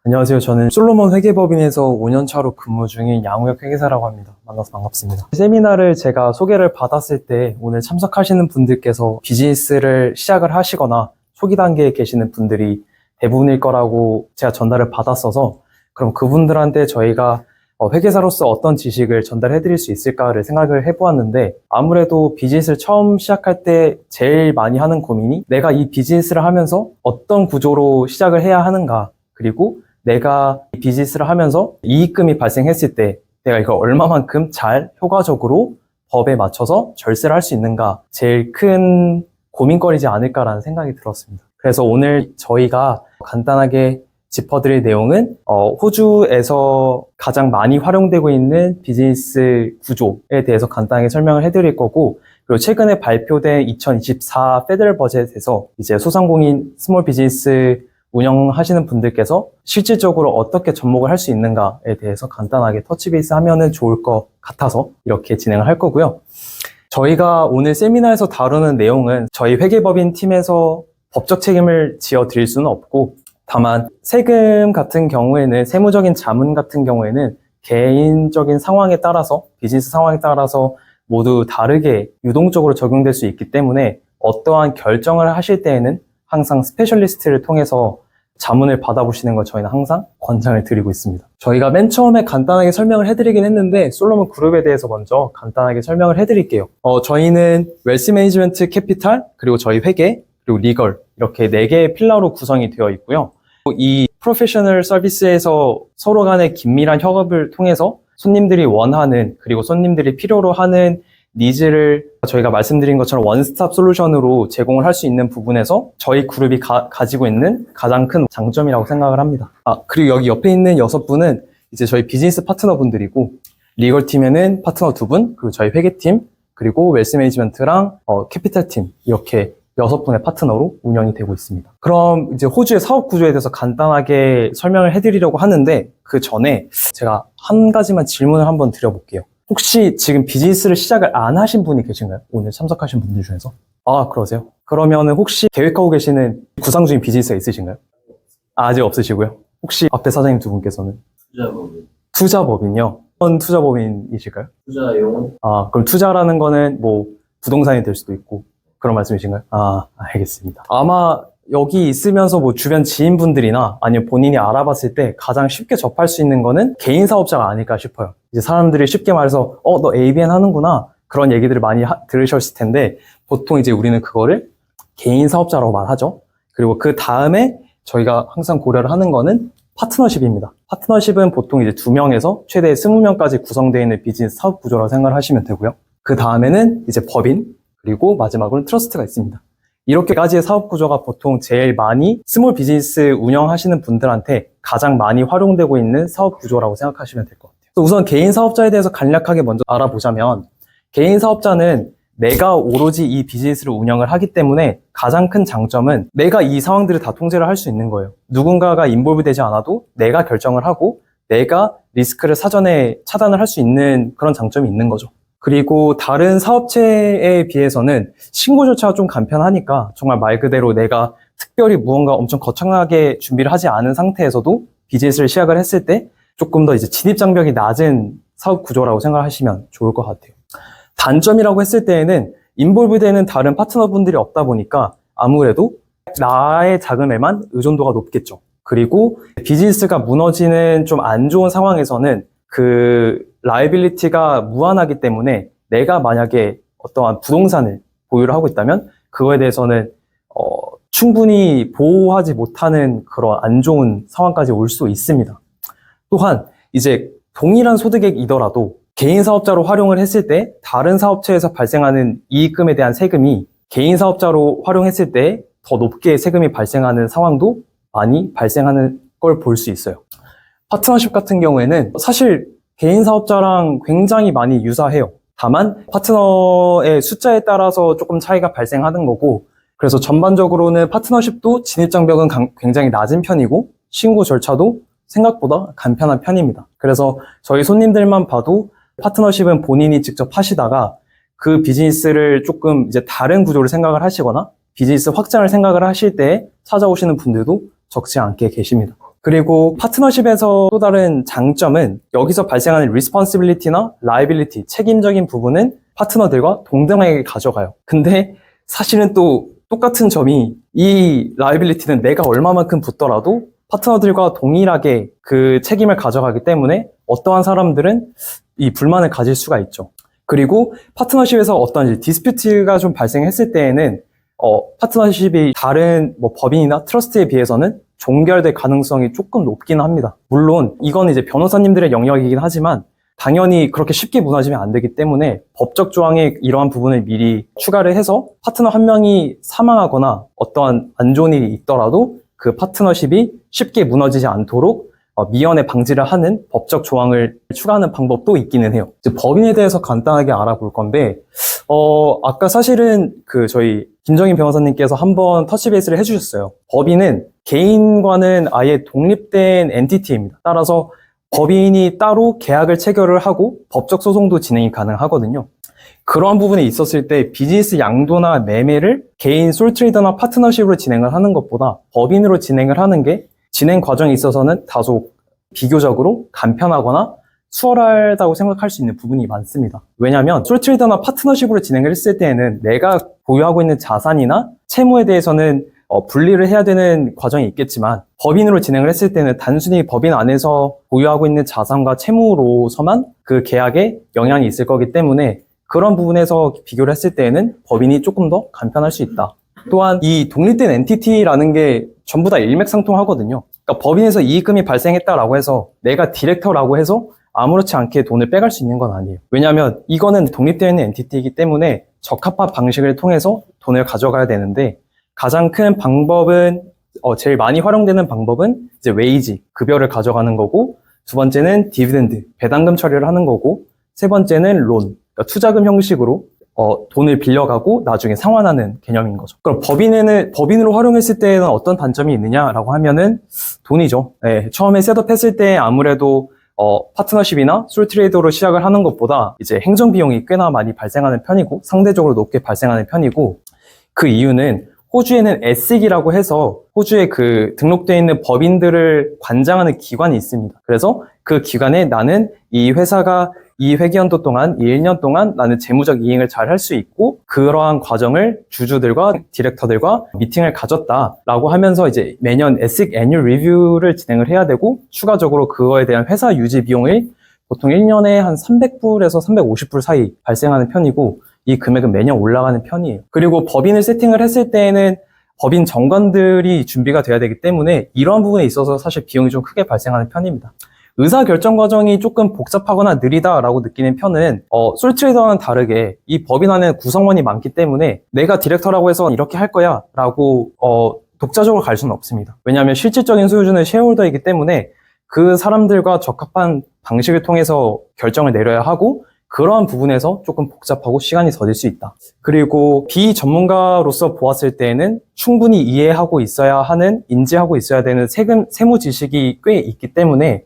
안녕하세요. 저는 솔로몬 회계법인에서 5년차로 근무 중인 양우혁 회계사라고 합니다. 만나서 반갑습니다. 세미나를 제가 소개를 받았을 때 오늘 참석하시는 분들께서 비즈니스를 시작을 하시거나 초기 단계에 계시는 분들이 대부분일 거라고 제가 전달을 받았어서 그럼 그분들한테 저희가 회계사로서 어떤 지식을 전달해 드릴 수 있을까를 생각을 해보았는데, 아무래도 비즈니스를 처음 시작할 때 제일 많이 하는 고민이 내가 이 비즈니스를 하면서 어떤 구조로 시작을 해야 하는가, 그리고 내가 이 비즈니스를 하면서 이익금이 발생했을 때 내가 이걸 얼마만큼 잘 효과적으로 법에 맞춰서 절세를 할 수 있는가, 제일 큰 고민거리지 않을까라는 생각이 들었습니다. 그래서 오늘 저희가 간단하게 짚어드릴 내용은 호주에서 가장 많이 활용되고 있는 비즈니스 구조에 대해서 간단하게 설명을 해드릴 거고, 그리고 최근에 발표된 2024 페더럴 버젯에서 이제 소상공인 스몰 비즈니스 운영하시는 분들께서 실질적으로 어떻게 접목을 할 수 있는가에 대해서 간단하게 터치베이스 하면은 좋을 것 같아서 이렇게 진행을 할 거고요. 저희가 오늘 세미나에서 다루는 내용은 저희 회계법인 팀에서 법적 책임을 지어 드릴 수는 없고, 다만 세금 같은 경우에는, 세무적인 자문 같은 경우에는 개인적인 상황에 따라서, 비즈니스 상황에 따라서 모두 다르게 유동적으로 적용될 수 있기 때문에 어떠한 결정을 하실 때에는 항상 스페셜리스트를 통해서 자문을 받아보시는 걸 저희는 항상 권장을 드리고 있습니다. 저희가 맨 처음에 간단하게 설명을 해드리긴 했는데 솔로몬 그룹에 대해서 먼저 간단하게 설명을 해드릴게요. 저희는 웰스 매니지먼트, 캐피탈, 그리고 저희 회계, 그리고 리걸, 이렇게 4개의 필러로 구성이 되어 있고요. 이 프로페셔널 서비스에서 서로 간의 긴밀한 협업을 통해서 손님들이 원하는, 그리고 손님들이 필요로 하는 니즈를 저희가 말씀드린 것처럼 원스톱 솔루션으로 제공을 할 수 있는 부분에서 저희 그룹이 가지고 있는 가장 큰 장점이라고 생각을 합니다. 그리고 여기 옆에 있는 6분은 이제 저희 비즈니스 파트너분들이고, 리걸 팀에는 파트너 2분, 그리고 저희 회계팀, 그리고 웰스 매니지먼트랑 캐피탈 팀, 이렇게 6분의 파트너로 운영이 되고 있습니다. 그럼 이제 호주의 사업 구조에 대해서 간단하게 설명을 해드리려고 하는데, 그 전에 제가 한 가지만 질문을 한번 드려볼게요. 혹시 지금 비즈니스를 시작을 안 하신 분이 계신가요? 오늘 참석하신 분들 중에서? 그러세요? 그러면은 혹시 계획하고 계시는 구상 중인 비즈니스가 있으신가요? 아직 없으시고요. 혹시 앞에 사장님 2분께서는? 투자법인. 투자법인요? 어떤 투자법인이실까요? 투자용. 그럼 투자라는 거는 뭐 부동산이 될 수도 있고 그런 말씀이신가요? 알겠습니다. 아마 여기 있으면서 뭐 주변 지인분들이나 아니면 본인이 알아봤을 때 가장 쉽게 접할 수 있는 거는 개인 사업자가 아닐까 싶어요. 이제 사람들이 쉽게 말해서 너 ABN 하는구나, 그런 얘기들을 많이 들으셨을 텐데, 보통 이제 우리는 그거를 개인 사업자라고 말하죠. 그리고 그 다음에 저희가 항상 고려를 하는 거는 파트너십입니다. 파트너십은 보통 이제 2명에서 최대 20명까지 구성되어 있는 비즈니스 사업 구조라고 생각을 하시면 되고요. 그 다음에는 이제 법인, 그리고 마지막으로는 트러스트가 있습니다. 이렇게까지의 사업 구조가 보통 제일 많이 스몰 비즈니스 운영하시는 분들한테 가장 많이 활용되고 있는 사업 구조라고 생각하시면 될 것 같아요. 우선 개인 사업자에 대해서 간략하게 먼저 알아보자면, 개인 사업자는 내가 오로지 이 비즈니스를 운영을 하기 때문에 가장 큰 장점은 내가 이 상황들을 다 통제를 할 수 있는 거예요. 누군가가 인볼브 되지 않아도 내가 결정을 하고 내가 리스크를 사전에 차단을 할 수 있는 그런 장점이 있는 거죠. 그리고 다른 사업체에 비해서는 신고 절차가 좀 간편하니까 정말 말 그대로 내가 특별히 무언가 엄청 거창하게 준비를 하지 않은 상태에서도 비즈니스를 시작을 했을 때 조금 더 이제 진입장벽이 낮은 사업 구조라고 생각하시면 좋을 것 같아요. 단점이라고 했을 때에는 인볼브되는 다른 파트너분들이 없다 보니까 아무래도 나의 자금에만 의존도가 높겠죠. 그리고 비즈니스가 무너지는 좀 안 좋은 상황에서는 그 라이빌리티가 무한하기 때문에 내가 만약에 어떠한 부동산을 보유를 하고 있다면 그거에 대해서는 충분히 보호하지 못하는 그런 안 좋은 상황까지 올 수 있습니다. 또한 이제 동일한 소득액이더라도 개인 사업자로 활용을 했을 때 다른 사업체에서 발생하는 이익금에 대한 세금이 개인 사업자로 활용했을 때 더 높게 세금이 발생하는 상황도 많이 발생하는 걸 볼 수 있어요. 파트너십 같은 경우에는 사실 개인 사업자랑 굉장히 많이 유사해요. 다만 파트너의 숫자에 따라서 조금 차이가 발생하는 거고, 그래서 전반적으로는 파트너십도 진입장벽은 굉장히 낮은 편이고 신고 절차도 생각보다 간편한 편입니다. 그래서 저희 손님들만 봐도 파트너십은 본인이 직접 하시다가 그 비즈니스를 조금 이제 다른 구조를 생각을 하시거나 비즈니스 확장을 생각을 하실 때 찾아오시는 분들도 적지 않게 계십니다. 그리고 파트너십에서 또 다른 장점은 여기서 발생하는 리스폰시빌리티나 라이빌리티, 책임적인 부분은 파트너들과 동등하게 가져가요. 근데 사실은 또 똑같은 점이 이 라이빌리티는 내가 얼마만큼 붙더라도 파트너들과 동일하게 그 책임을 가져가기 때문에 어떠한 사람들은 이 불만을 가질 수가 있죠. 그리고 파트너십에서 어떤 이제 디스퓨트가 좀 발생했을 때에는 파트너십이 다른 뭐 법인이나 트러스트에 비해서는 종결될 가능성이 조금 높긴 합니다. 물론 이건 이제 변호사님들의 영역이긴 하지만 당연히 그렇게 쉽게 무너지면 안 되기 때문에 법적 조항에 이러한 부분을 미리 추가를 해서 파트너 한 명이 사망하거나 어떠한 안 좋은 일이 있더라도 그 파트너십이 쉽게 무너지지 않도록 미연에 방지를 하는 법적 조항을 추가하는 방법도 있기는 해요. 이제 법인에 대해서 간단하게 알아볼 건데, 아까 사실은 저희 김정인 변호사님께서 한번 터치베이스를 해주셨어요. 법인은 개인과는 아예 독립된 엔티티입니다. 따라서 법인이 따로 계약을 체결을 하고 법적 소송도 진행이 가능하거든요. 그러한 부분에 있었을 때 비즈니스 양도나 매매를 개인 솔트레이더나 파트너십으로 진행을 하는 것보다 법인으로 진행을 하는 게 진행 과정에 있어서는 다소 비교적으로 간편하거나 수월하다고 생각할 수 있는 부분이 많습니다. 왜냐하면 솔트레이더나 파트너십으로 진행을 했을 때에는 내가 보유하고 있는 자산이나 채무에 대해서는 분리를 해야 되는 과정이 있겠지만 법인으로 진행을 했을 때는 단순히 법인 안에서 보유하고 있는 자산과 채무로서만 그 계약에 영향이 있을 거기 때문에 그런 부분에서 비교를 했을 때에는 법인이 조금 더 간편할 수 있다. 또한 이 독립된 엔티티라는 게 전부 다 일맥상통하거든요. 그러니까 법인에서 이익금이 발생했다라고 해서 내가 디렉터라고 해서 아무렇지 않게 돈을 빼갈 수 있는 건 아니에요. 왜냐하면 이거는 독립되어 있는 엔티티이기 때문에 적합한 방식을 통해서 돈을 가져가야 되는데 가장 큰 방법은 제일 많이 활용되는 방법은 이제 웨이지, 급여를 가져가는 거고 두 번째는 디비덴드, 배당금 처리를 하는 거고 세 번째는 론, 그러니까 투자금 형식으로 돈을 빌려가고 나중에 상환하는 개념인 거죠. 그럼 법인으로 활용했을 때는 어떤 단점이 있느냐라고 하면은 돈이죠. 네, 처음에 셋업했을 때 아무래도 파트너십이나 솔트레이더로 시작을 하는 것보다 이제 행정 비용이 꽤나 많이 발생하는 편이고 상대적으로 높게 발생하는 편이고 그 이유는 호주에는 에식이라고 해서 호주에 등록되어 있는 법인들을 관장하는 기관이 있습니다. 그래서 그 기관에 나는 이 회사가 이 회계연도 동안, 이 1년 동안 나는 재무적 이행을 잘 할 수 있고 그러한 과정을 주주들과 디렉터들과 미팅을 가졌다라고 하면서 이제 매년 에식 애뉴얼 리뷰를 진행을 해야 되고 추가적으로 그거에 대한 회사 유지 비용을 보통 1년에 한 300불에서 350불 사이 발생하는 편이고 이 금액은 매년 올라가는 편이에요. 그리고 법인을 세팅을 했을 때에는 법인 정관들이 준비가 돼야 되기 때문에 이러한 부분에 있어서 사실 비용이 좀 크게 발생하는 편입니다. 의사결정 과정이 조금 복잡하거나 느리다라고 느끼는 편은 솔트레이더와는 다르게 이 법인 안에는 구성원이 많기 때문에 내가 디렉터라고 해서 이렇게 할 거야 라고 독자적으로 갈 수는 없습니다. 왜냐하면 실질적인 소유주는 쉐어홀더이기 때문에 그 사람들과 적합한 방식을 통해서 결정을 내려야 하고 그러한 부분에서 조금 복잡하고 시간이 더딜 수 있다. 그리고 비전문가로서 보았을 때에는 충분히 이해하고 있어야 하는, 인지하고 있어야 되는 세무 지식이 꽤 있기 때문에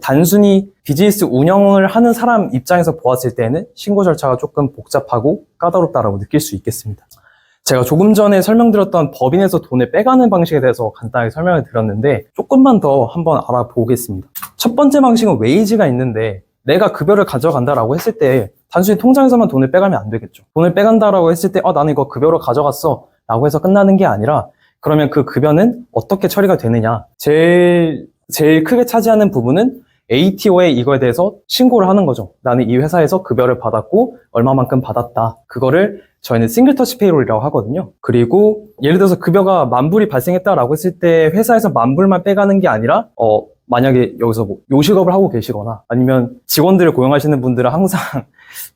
단순히 비즈니스 운영을 하는 사람 입장에서 보았을 때는 신고 절차가 조금 복잡하고 까다롭다라고 느낄 수 있겠습니다. 제가 조금 전에 설명드렸던 법인에서 돈을 빼가는 방식에 대해서 간단하게 설명을 드렸는데 조금만 더 한번 알아보겠습니다. 첫 번째 방식은 웨이지가 있는데 내가 급여를 가져간다라고 했을 때 단순히 통장에서만 돈을 빼가면 안 되겠죠. 돈을 빼간다라고 했을 때 나는 이거 급여로 가져갔어 라고 해서 끝나는 게 아니라 그러면 그 급여는 어떻게 처리가 되느냐. 제일 크게 차지하는 부분은 ATO에 이거에 대해서 신고를 하는 거죠. 나는 이 회사에서 급여를 받았고 얼마만큼 받았다. 그거를 저희는 싱글 터치 페이롤이라고 하거든요. 그리고 예를 들어서 급여가 10,000불이 발생했다라고 했을 때 회사에서 10,000불만 빼가는 게 아니라 만약에 여기서 뭐 요식업을 하고 계시거나 아니면 직원들을 고용하시는 분들은 항상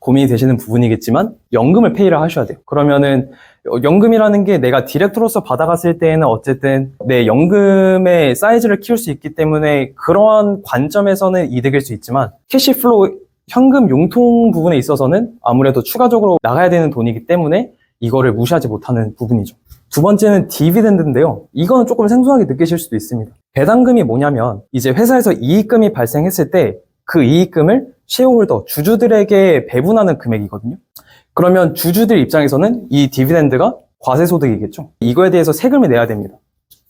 고민이 되시는 부분이겠지만 연금을 페이를 하셔야 돼요. 그러면은 연금이라는 게 내가 디렉터로서 받아갔을 때에는 어쨌든 내 연금의 사이즈를 키울 수 있기 때문에 그러한 관점에서는 이득일 수 있지만 캐시플로우 현금 용통 부분에 있어서는 아무래도 추가적으로 나가야 되는 돈이기 때문에 이거를 무시하지 못하는 부분이죠. 두 번째는 디비덴드인데요. 이거는 조금 생소하게 느끼실 수도 있습니다. 배당금이 뭐냐면 이제 회사에서 이익금이 발생했을 때 그 이익금을 쉐어홀더, 주주들에게 배분하는 금액이거든요. 그러면 주주들 입장에서는 이 디비덴드가 과세소득이겠죠. 이거에 대해서 세금을 내야 됩니다.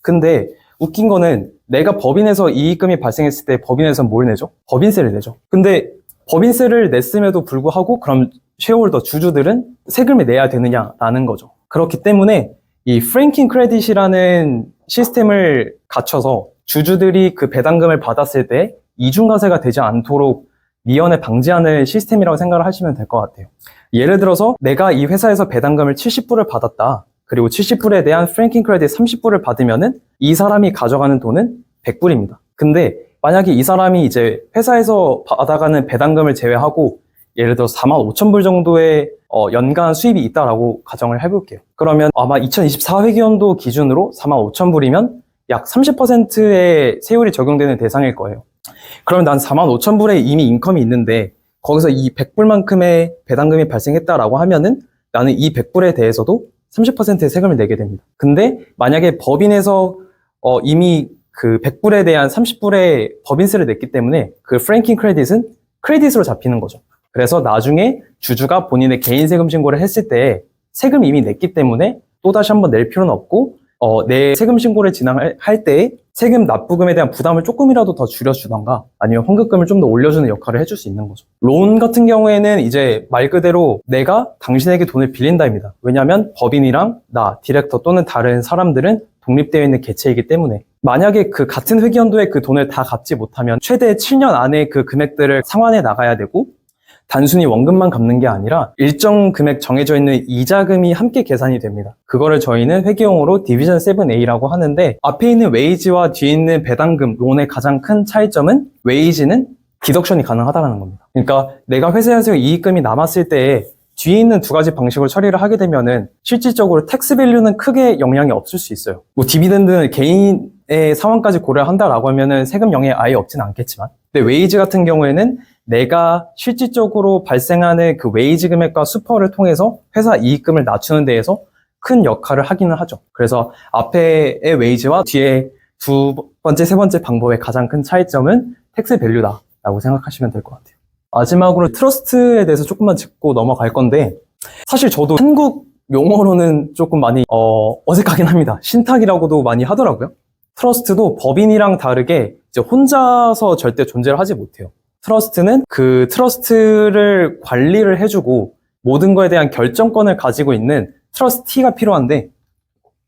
근데 웃긴 거는 내가 법인에서 이익금이 발생했을 때 법인에서는 뭘 내죠? 법인세를 내죠. 근데 법인세를 냈음에도 불구하고 그럼 쉐어홀더, 주주들은 세금을 내야 되느냐라는 거죠. 그렇기 때문에 이 프랭킹 크레딧이라는 시스템을 갖춰서 주주들이 그 배당금을 받았을 때 이중과세가 되지 않도록 미연에 방지하는 시스템이라고 생각을 하시면 될 것 같아요. 예를 들어서 내가 이 회사에서 배당금을 70불을 받았다. 그리고 70불에 대한 프랭킹 크레딧 30불을 받으면은 이 사람이 가져가는 돈은 100불입니다. 근데 만약에 이 사람이 이제 회사에서 받아가는 배당금을 제외하고 예를 들어 45,000불 정도의 연간 수입이 있다라고 가정을 해볼게요. 그러면 아마 2024회계연도 기준으로 45,000불이면 약 30%의 세율이 적용되는 대상일 거예요. 그러면 난 45,000불에 이미 인컴이 있는데 거기서 이 100불만큼의 배당금이 발생했다라고 하면은 나는 이 100불에 대해서도 30%의 세금을 내게 됩니다. 근데 만약에 법인에서 이미 그 100불에 대한 30불의 법인세를 냈기 때문에 그 프랭킹 크레딧은 크레딧으로 잡히는 거죠. 그래서 나중에 주주가 본인의 개인 세금 신고를 했을 때 세금 이미 냈기 때문에 또다시 한번 낼 필요는 없고 내 세금 신고를 진행할 때 세금 납부금에 대한 부담을 조금이라도 더 줄여주던가 아니면 환급금을 좀 더 올려주는 역할을 해줄 수 있는 거죠. 론 같은 경우에는 이제 말 그대로 내가 당신에게 돈을 빌린다입니다. 왜냐하면 법인이랑 나, 디렉터 또는 다른 사람들은 독립되어 있는 개체이기 때문에 만약에 그 같은 회계연도에 그 돈을 다 갚지 못하면 최대 7년 안에 그 금액들을 상환해 나가야 되고 단순히 원금만 갚는 게 아니라 일정 금액 정해져 있는 이자금이 함께 계산이 됩니다. 그거를 저희는 회계용어로 디비전 7A라고 하는데 앞에 있는 웨이지와 뒤에 있는 배당금, 론의 가장 큰 차이점은 웨이지는 디덕션이 가능하다는 겁니다. 그러니까 내가 회사에서 이익금이 남았을 때 뒤에 있는 두 가지 방식으로 처리를 하게 되면은 실질적으로 텍스 밸류는 크게 영향이 없을 수 있어요. 뭐 디비덴드는 개인의 상황까지 고려한다라고 하면은 세금 영향이 아예 없진 않겠지만 근데 웨이지 같은 경우에는 내가 실질적으로 발생하는 그 웨이지 금액과 수퍼를 통해서 회사 이익금을 낮추는 데에서 큰 역할을 하기는 하죠. 그래서 앞에의 웨이지와 뒤에 두 번째, 세 번째 방법의 가장 큰 차이점은 텍스 밸류다라고 생각하시면 될 것 같아요. 마지막으로 트러스트에 대해서 조금만 짚고 넘어갈 건데 사실 저도 한국 용어로는 조금 많이 어색하긴 합니다. 신탁이라고도 많이 하더라고요. 트러스트도 법인이랑 다르게 이제 혼자서 절대 존재를 하지 못해요. 트러스트는 그 트러스트를 관리를 해주고 모든 거에 대한 결정권을 가지고 있는 트러스티가 필요한데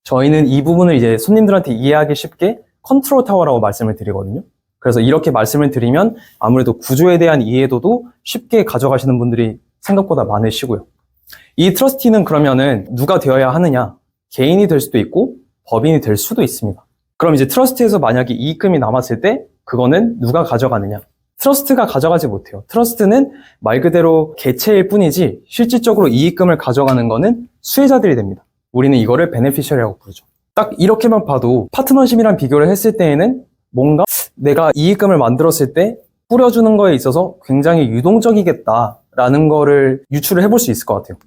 저희는 이 부분을 이제 손님들한테 이해하기 쉽게 컨트롤 타워라고 말씀을 드리거든요. 그래서 이렇게 말씀을 드리면 아무래도 구조에 대한 이해도도 쉽게 가져가시는 분들이 생각보다 많으시고요. 이 트러스티는 그러면은 누가 되어야 하느냐? 개인이 될 수도 있고 법인이 될 수도 있습니다. 그럼 이제 트러스트에서 만약에 이익금이 남았을 때 그거는 누가 가져가느냐? 트러스트가 가져가지 못해요. 트러스트는 말 그대로 개체일 뿐이지 실질적으로 이익금을 가져가는 거는 수혜자들이 됩니다. 우리는 이거를 베네피셔리라고 부르죠. 딱 이렇게만 봐도 파트너십이랑 비교를 했을 때에는 뭔가 내가 이익금을 만들었을 때 뿌려주는 거에 있어서 굉장히 유동적이겠다라는 거를 유추를 해볼 수 있을 것 같아요.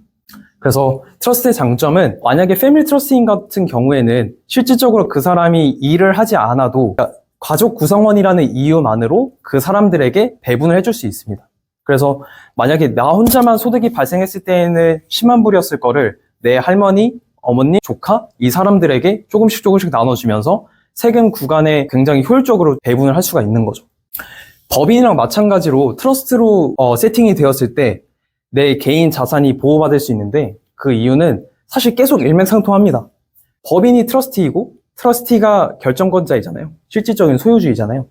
그래서 트러스트의 장점은 만약에 패밀리 트러스트인 같은 경우에는 실질적으로 그 사람이 일을 하지 않아도 가족 구성원이라는 이유만으로 그 사람들에게 배분을 해줄 수 있습니다. 그래서 만약에 나 혼자만 소득이 발생했을 때에는 10만 불이었을 거를 내 할머니, 어머니, 조카 이 사람들에게 조금씩 나눠주면서 세금 구간에 굉장히 효율적으로 배분을 할 수가 있는 거죠. 법인이랑 마찬가지로 트러스트로 세팅이 되었을 때 내 개인 자산이 보호받을 수 있는데 그 이유는 사실 계속 일맥상통합니다. 법인이 트러스티이고 트러스티가 결정권자이잖아요. 실질적인 소유주의잖아요.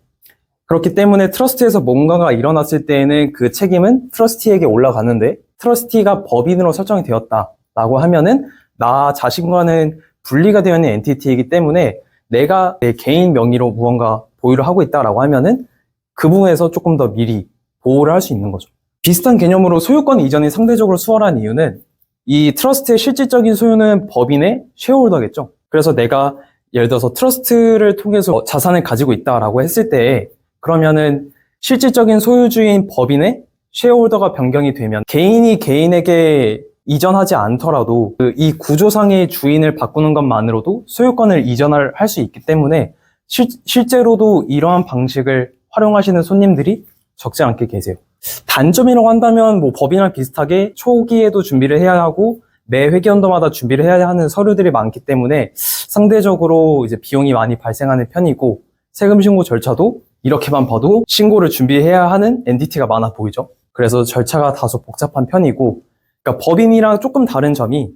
그렇기 때문에 트러스트에서 뭔가가 일어났을 때에는 그 책임은 트러스티에게 올라가는데 트러스티가 법인으로 설정이 되었다라고 하면은 나 자신과는 분리가 되어 있는 엔티티이기 때문에 내가 내 개인 명의로 무언가 보유를 하고 있다라고 하면은 그 부분에서 조금 더 미리 보호를 할 수 있는 거죠. 비슷한 개념으로 소유권 이전이 상대적으로 수월한 이유는 이 트러스트의 실질적인 소유는 법인의 쉐어홀더겠죠. 그래서 내가 예를 들어서 트러스트를 통해서 자산을 가지고 있다라고 했을 때 그러면은 실질적인 소유주인 법인의 쉐어홀더가 변경이 되면 개인이 개인에게 이전하지 않더라도 이 구조상의 주인을 바꾸는 것만으로도 소유권을 이전할 수 있기 때문에 실제로도 이러한 방식을 활용하시는 손님들이 적지 않게 계세요. 단점이라고 한다면 뭐 법인이랑 비슷하게 초기에도 준비를 해야 하고 매 회계연도마다 준비를 해야 하는 서류들이 많기 때문에 상대적으로 이제 비용이 많이 발생하는 편이고, 세금 신고 절차도 이렇게만 봐도 신고를 준비해야 하는 엔티티가 많아 보이죠. 그래서 절차가 다소 복잡한 편이고, 그러니까 법인이랑 조금 다른 점이,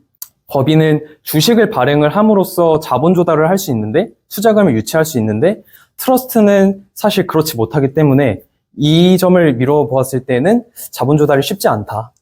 법인은 주식을 발행을 함으로써 자본 조달을 할 수 있는데, 투자금을 유치할 수 있는데, 트러스트는 사실 그렇지 못하기 때문에 이 점을 미뤄 보았을 때는 자본 조달이 쉽지 않다.